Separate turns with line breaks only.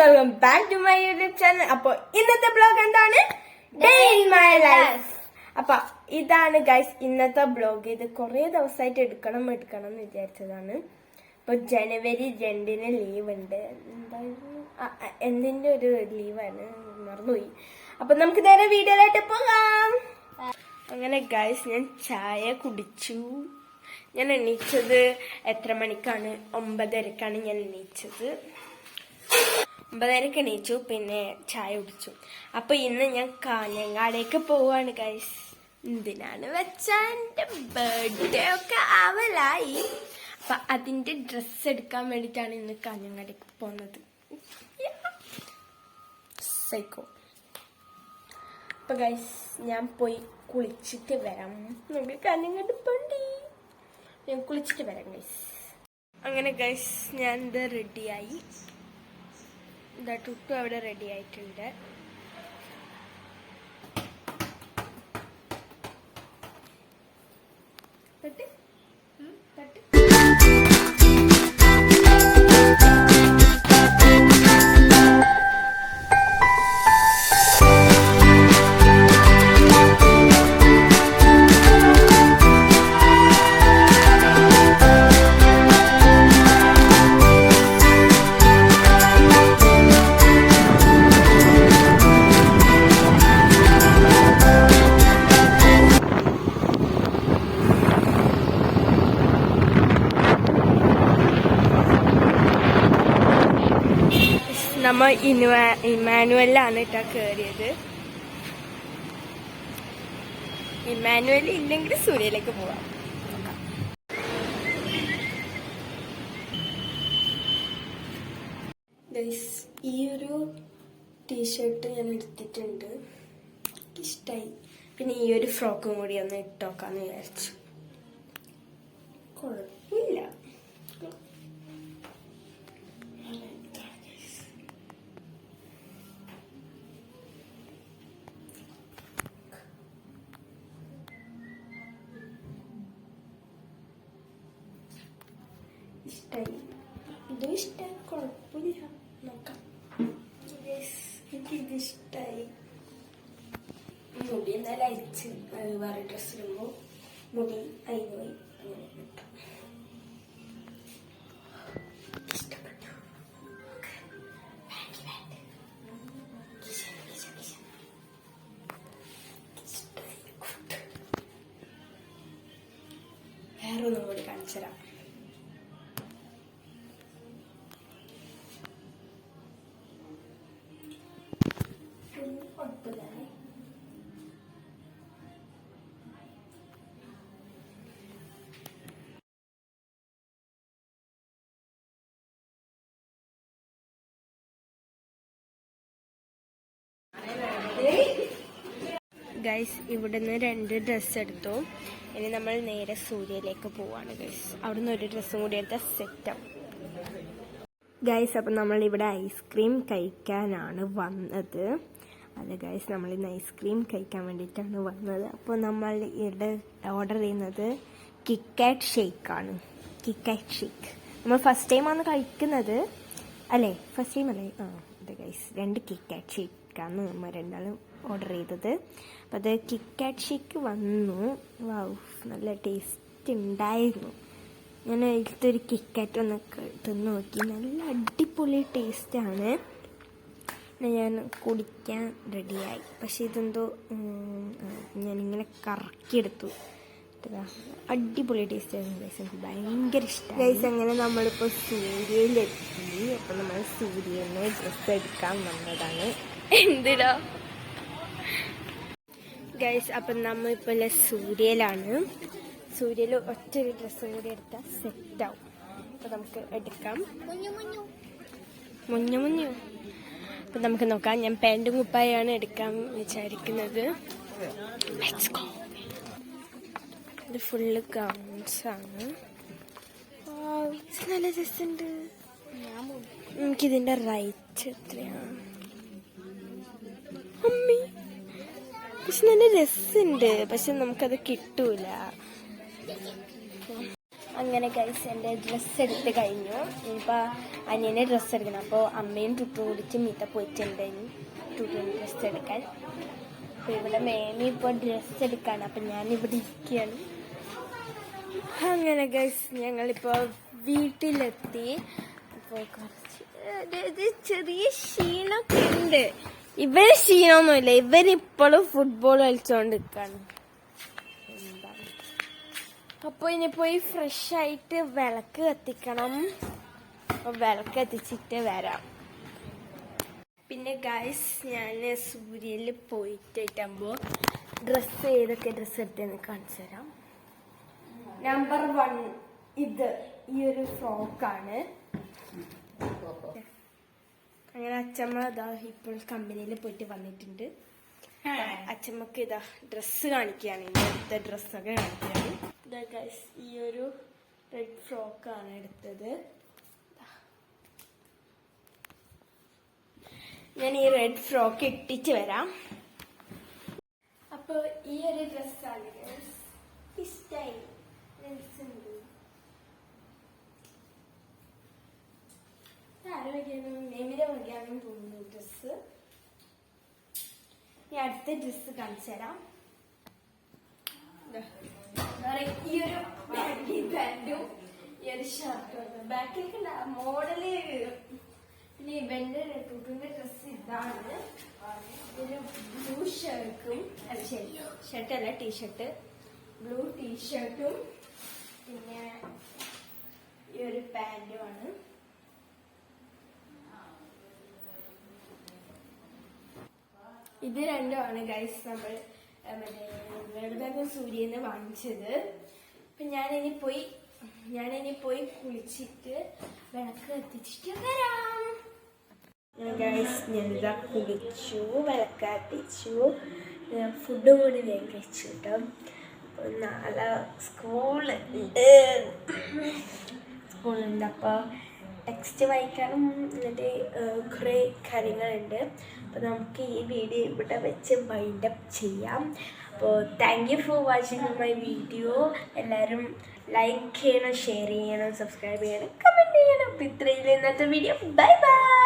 Welcome back to my YouTube channel. അപ്പൊ ഇന്നത്തെ blog എന്താണ്? Day in my life. അപ്പൊ ഇതാണ് ഗൈസ് ഇന്നത്തെ ബ്ലോഗ്. ഇത് കുറെ ദിവസമായിട്ട് എടുക്കണം എന്ന് വിചാരിച്ചതാണ്. ഇപ്പൊ ജനുവരി 2 ലീവ് ഉണ്ട്. എന്തായാലും എന്തിന്റെ ഒരു ലീവാണ്, മറന്നുപോയി. അപ്പൊ നമുക്ക് നേരെ വീഡിയോയിലായിട്ട് പോകാം. അങ്ങനെ ഗൈസ് ഞാൻ ചായ കുടിച്ചു. ഞാൻ എണീച്ചത് എത്ര മണിക്കാണ്? 9:30 ഞാൻ എണീച്ചത്. 9:30 എണീച്ചു, പിന്നെ ചായ കുടിച്ചു. അപ്പൊ ഇന്ന് ഞാൻ കാഞ്ഞങ്ങാടേക്ക് പോവാണ് ഗൈസ്. എന്തിനാണ് വെച്ചാ എന്റെ ബർത്ത്ഡേ ഒക്കെ ആവലായി. അപ്പൊ അതിന്റെ ഡ്രസ്സ് എടുക്കാൻ വേണ്ടിട്ടാണ് ഇന്ന് കാഞ്ഞങ്ങാടേക്ക് പോകുന്നത്. സൈക്കോ. അപ്പൊ ഗൈസ് ഞാൻ പോയി കുളിച്ചിട്ട് വരാം. നമുക്ക് കാഞ്ഞങ്ങാട് പോണ്ടി. ഞാൻ കുളിച്ചിട്ട് വരാം ഗൈസ്. അങ്ങനെ ഗൈസ് ഞാൻ ഇത് റെഡിയായി. ഇതാ ടുട്ടു അവിടെ റെഡി ആയിട്ടുണ്ട്. നമ്മൾ ഇമ്മാനുവലിലാണ് കേട്ടോ കയറിയത്. ഇമ്മാനുവൽ ഇല്ലെങ്കിൽ സൂര്യയിലേക്ക് പോവാം. ഈ ഒരു ടീഷർട്ട് ഞാൻ എടുത്തിട്ടുണ്ട്, ഇഷ്ടായി. പിന്നെ ഈ ഒരു ഫ്രോക്കും കൂടി ഒന്ന് ഇട്ടോക്കാന്ന് വിചാരിച്ചു. കുഴപ്പമില്ല. ഇഷ്ടായി, ഇതും ഇഷ്ടായി, കുഴപ്പമില്ല. നോക്കാം. എനിക്കിത് ഇഷ്ടായി. മുടി എന്തായാലും അയച്ച് വേറെ ഡ്രസ് ഇടുമ്പോൾ മുടി അയിപ്പോയി. അങ്ങനെ കിട്ടും. ഇഷ്ടപ്പെട്ടു. വേറൊന്നും കൂടി കാണിച്ചു തരാം. ഗൈസ് ഇവിടുന്ന് 2 ഡ്രസ്സ് എടുത്തു. ഇനി നമ്മൾ നേരെ സൂര്യയിലേക്ക് പോവാണ് ഗൈസ്. അവിടുന്ന് ഒരു ഡ്രസ്സും കൂടി എടുത്താൽ സെറ്റാവും ഗൈസ്. അപ്പം നമ്മൾ ഇവിടെ ഐസ്ക്രീം കഴിക്കാനാണ് വന്നത്. അത് ഗൈസ് നമ്മൾ ഇന്ന് ഐസ്ക്രീം കഴിക്കാൻ വേണ്ടിയിട്ടാണ് വന്നത്. അപ്പോൾ നമ്മൾ ഇവിടെ ഓർഡർ ചെയ്യുന്നത് കിക്കാറ്റ് ഷേക്കാണ്. കിക്കാറ്റ് ഷേക്ക് നമ്മൾ ഫസ്റ്റ് ടൈമാണ് കഴിക്കുന്നത് അല്ലേ? ഫസ്റ്റ് ടൈം അല്ലേ? അതെ ഗൈസ്, 2 കിക്കാറ്റ് ഷേക്കാണ് നമ്മൾ രണ്ടാളും ഓർഡർ ചെയ്തത്. അപ്പം അത് കിക്കാറ്റ് ഷേക്ക് വന്നു. വാവ്, നല്ല ടേസ്റ്റ് ഉണ്ടായിരുന്നു. ഞാൻ അതിലത്തെ ഒരു കിക്കാറ്റ് ഒന്ന് തിന്ന് നോക്കി. നല്ല അടിപൊളി ടേസ്റ്റാണ്. ഞാൻ കുടിക്കാൻ റെഡിയായി. പക്ഷെ ഇതെന്തോ ഞാനിങ്ങനെ കറക്കിയെടുത്തു. അടിപൊളി ടേസ്റ്റ് ആയിരുന്നു ഗൈസ്. എനിക്ക് ഭയങ്കര ഇഷ്ടമായി ഗൈസ്. അങ്ങനെ നമ്മളിപ്പോൾ സൂര്യയിലെത്തി. അപ്പം നമ്മൾ സൂര്യനെ ഡ്രസ്സ് എടുക്കാൻ വന്നതാണ്. എന്തിനാ ഗൈസ്? അപ്പം നമ്മളിപ്പോൾ സൂര്യയിലാണ്. സൂര്യയിൽ ഒറ്റൊരു ഡ്രസ്സും കൂടി എടുത്താൽ സെറ്റാവും. അപ്പം നമുക്ക് എടുക്കാം. മുഞ്ഞു അപ്പം നമുക്ക് നോക്കാം. ഞാൻ പാൻറ്റും കുപ്പായാണ് എടുക്കാൻ വിചാരിക്കുന്നത്. ഇത് ഫുള്ള് ഗൗൺസാണ്. നല്ല രസമുണ്ട്. എനിക്കിതിൻ്റെ റേറ്റ് എത്രയാണ്? അമ്മി, പക്ഷെ നല്ല രസമുണ്ട്. പക്ഷെ നമുക്കത് കിട്ടൂല. അങ്ങനെ ഗൈസ് എൻ്റെ ഡ്രസ്സ് എടുത്ത് കഴിഞ്ഞു. ഇനിയിപ്പോൾ അനിയനെ ഡ്രസ്സ് എടുക്കണം. അപ്പോൾ അമ്മയും ടുട്ടു കൂടിച്ച് മീത്ത പോയിട്ടുണ്ടായിരുന്നു ടുട്ടുവിന് ഡ്രസ്സ് എടുക്കാൻ. അപ്പോൾ ഇവിടെ മേമി ഇപ്പോൾ ഡ്രസ്സ് എടുക്കാണ്. അപ്പം ഞാനിവിടെ ഇരിക്കുകയാണ്. അങ്ങനെ ഗൈസ് ഞങ്ങളിപ്പോൾ വീട്ടിലെത്തി. അപ്പോൾ കുറച്ച് ചെറിയ ക്ഷീണമൊക്കെ ഉണ്ട്. ഇവര് ക്ഷീണമൊന്നുമില്ല, ഇവരിപ്പോഴും ഫുട്ബോൾ കളിച്ചോണ്ട് നിൽക്കാണ്. അപ്പോൾ ഇനി പോയി ഫ്രഷ് ആയിട്ട് വിളക്ക് കത്തിക്കണം. അപ്പോൾ വിളക്ക് കത്തിച്ചിട്ട് വരാം. പിന്നെ ഗൈസ് ഞാൻ സൂര്യയിൽ പോയിട്ടാകുമ്പോൾ ഏതൊക്കെ ഡ്രസ്സ് എടുത്തെന്ന് കാണിച്ചു തരാം. നമ്പർ 1 ഇത് ഈ ഒരു ഫ്രോക്കാണ്. അങ്ങനെ അച്ഛമ്മ ഇതാ ഇപ്പോൾ കമ്പനിയിൽ പോയിട്ട് വന്നിട്ടുണ്ട്. അച്ഛമ്മക്ക് ഇതാ ഡ്രസ്സ് കാണിക്കുകയാണ്. ഇന്നത്തെ ഡ്രസ്സൊക്കെ കാണിക്കുകയാണ്. ഇതാ ഗൈസ് ഈ ഒരു റെഡ് ഫ്രോക്കാണ് എടുത്തത്. ഞാൻ ഈ റെഡ് ഫ്രോക്ക് ഇട്ടിട്ട് വരാം. അപ്പോൾ ഈ ഒരു ഡ്രസ്സാണ് ഇഷ്ടായി. നെമിര വകയാണെന്ന് തോന്നുന്നു ഡ്രസ്സ്. ഞാൻ അടുത്ത ഡ്രസ്സ് കാണിച്ചു തരാം. ഈ ഒരു പാന്റും ഈ ഒരു ഷർട്ടും ബാക്കിലേക്ക് മോഡല്. പിന്നെ ഇവന്റെ ടുട്ടുവിന്റെ ഡ്രസ്സ് ഇതാണ്. ഒരു ബ്ലൂ ഷർട്ടും ഷർട്ടല്ല ടീഷർട്ട്, ബ്ലൂ ടീഷർട്ടും പിന്നെ ഈ ഒരു പാന്റുമാണ്. ഇത് രണ്ടുമാണ് ഗൈസ് നമ്മൾ വെറുതെ സൂര്യന്ന് വാങ്ങിച്ചത്. അപ്പൊ ഞാനിനി പോയി കുളിച്ചിട്ട് വിളക്ക് കത്തിച്ചിട്ട് വരാം. ഗൈസ് ഞാനിതാ കുളിച്ചു, വിളക്ക് കത്തിച്ചു, ഫുഡും കൂടി ഞാൻ കഴിച്ചു കേട്ടോ. അപ്പോൾ നാളെ സ്കൂളുണ്ട്. അപ്പോൾ ടെക്സ്റ്റ് വായിക്കാനും എന്നിട്ട് കുറേ കാര്യങ്ങളുണ്ട്. അപ്പോൾ നമുക്ക് ഈ വീഡിയോ ഇവിടെ വെച്ച് വൈൻഡപ്പ് ചെയ്യാം. അപ്പോൾ thank you for watching my video. എല്ലാവരും ലൈക്ക് ചെയ്യണം, ഷെയർ ചെയ്യണം, സബ്സ്ക്രൈബ് ചെയ്യണം, കമൻറ്റ് ചെയ്യണം. അപ്പോൾ ഇത്രയും ഇന്നത്തെ വീഡിയോ. Bye bye.